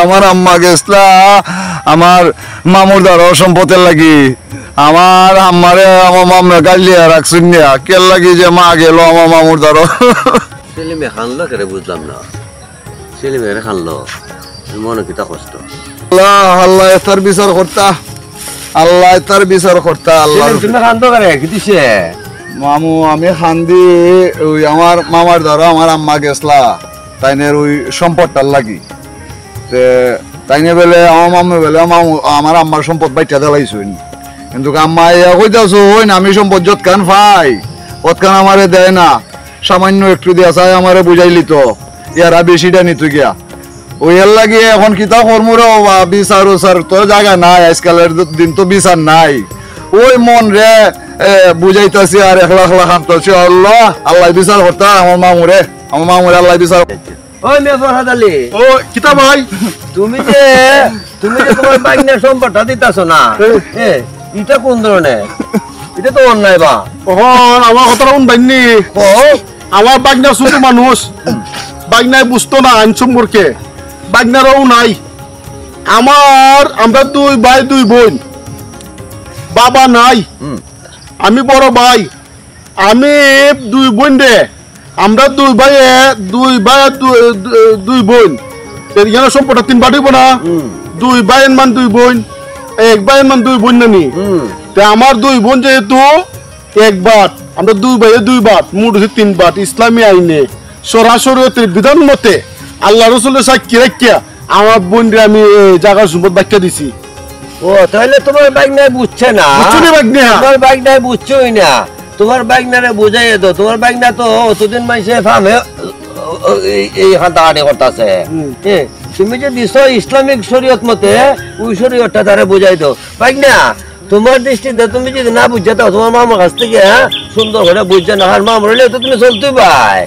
আমার আম্মা গেছলা আমার মামুর দ্বারা সম্পদের লাগি আমার আম্মারে আমার মামা গালিয়া রাখছুন না কে লাগি যে মা গেল আমার মামুর দ্বারা সেলিমে খানলো করে বুঝলাম না সেলিমে খানলো মনে কিটা কষ্ট আল্লাহ আল্লাহ তার বিচার করতা আল্লাহ তার বিচার করতা আল্লাহ তুমি খানতো করে কি দিছে মামু আমি খান্দি ওই আমার মামার দ্বারা আমার আম্মা গেছলা তাইনের ওই সম্পদটার লাগি তাইনে বেলে আমার মামু বেলে আমার আম্মার সম্পদ বাইটা দেলাইছুন কিন্তু আম্মা কইতাছো হই না আমি সম্পদ যৎকান পাই অতকান আমারে দেয় না সামান্য একটু দিয়া চাই আমারে বুঝাইলি তো ইয়ারা বেশিটা নিত গিয়া ওই এর লাগে এখন কিতা কর্মরে বিচার উচার তো জায়গা নাই আজকালের দিন তো বিচার নাই ওই মন রে বুঝাইতাছি আর 1 লাখ লাখ আনতেছি আল্লাহ আল্লাহ বিচার করতা আমার মামুরে আল্লাহ বিচার ওই মে ফরহাদ আলী ও কিতা ভাই তুমি যে তোমার বাইনের সম্পদটা দিতাছো না এটা কোন ধরনের এটা তো অন্যায় বা ওহন আমার কথা কোন বাইনি ও আমার বাগনা ছোট মানুষ বাগনায় বুঝতো না আইন সম্পর্কে বাগনারও নাই আমরা 2 ভাই 2 বোন বাবা নাই আমি বড় ভাই আমি 2 বোন রে আমরা 2 ভাই 2 বোন এর সম্পর্ক 3 বাড়িব না 2 ভাই মান 2 বোন 1 ভাই মান 2 বোন নানি তে আমার 2 বোন যেহেতু একবার আমরা 2 ভাই 2 বার মোট 3 বার ইসলামী আইনে সরাসরি বিধান মতে আল্লাহ রাসূলের সাক্ষী রাখিয়া আমার বোনরে আমি জায়গা সম্পদ ব্যাখ্যা দিছি ও তাহলে তোমার বাইকনায় বুঝছে না বুঝছনি বাগনা তোমার বাইকনায় বুঝছই না তোমার বাইকনারে বুঝাই দাও তোমার বাইকনা তো অতদিন মাইসে ফামে এই হাঁটাহাঁটি করতেছে তুমি যে দিছো ইসলামিক শরীয়ত মতে ওই শরীয়তটা তারে বুঝাই দাও বাইকনা তোমার দৃষ্টিতে তুমি যদি না বুঝতে দাও তোমার মামার কাছ থেকে সুন্দর করে বুঝছে না আর মামা হলে তো তুমি চলতে ভাই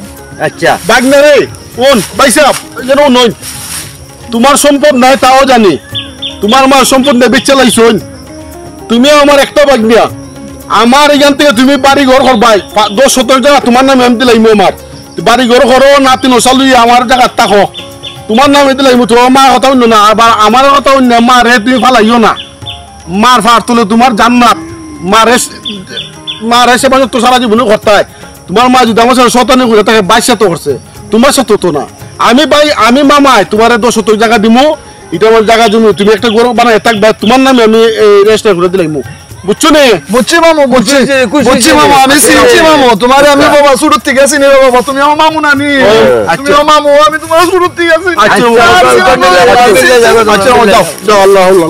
আচ্ছা বাগনা রে কোন বাইসাব যেন নয় তোমার সম্পদ নাই তাও জানি তোমার মার সম্পদ নেই বেচে লাইছন তুমি আমার একটা বাগনিয়া আমার এখান থেকে তুমি বাড়ি ঘর করবাই 10-17 জায়গা তোমার নামে আমি দিলাইমু আমার বাড়ি ঘর করো নাতি নসালু আমার জায়গা থাকো তোমার নামে দিলাইমু তোমার মা কথা অন্য না আবার আমার কথা অন্য মা রে তুমি ফালাইও না মার ফার তুলে তোমার জান্নাত মারে সেবা তো সারা জীবনে করতে হয় তোমার মা যদি আমার সাথে শতানি করে তাকে 22 তো করছে তোমার সাথে তো না আমি ভাই আমি মামাই তোমার 10 জায়গা দিমু এটা আমার জায়গা জমি তুমি একটা গরু বানাই থাকবে তোমার নামে আমি রেজিস্টার করে দিলাইমু বুঝছো নে বুঝছি মামু বুঝছি মামু আমি চিনছি মামু তোমারে আমি বাবা শুরু থেকে চিনি বাবা তুমি আমার মামু নানি তুমি আমার মামু আমি তোমার শুরু থেকে চিনি আচ্ছা আল্লাহ আল্লাহ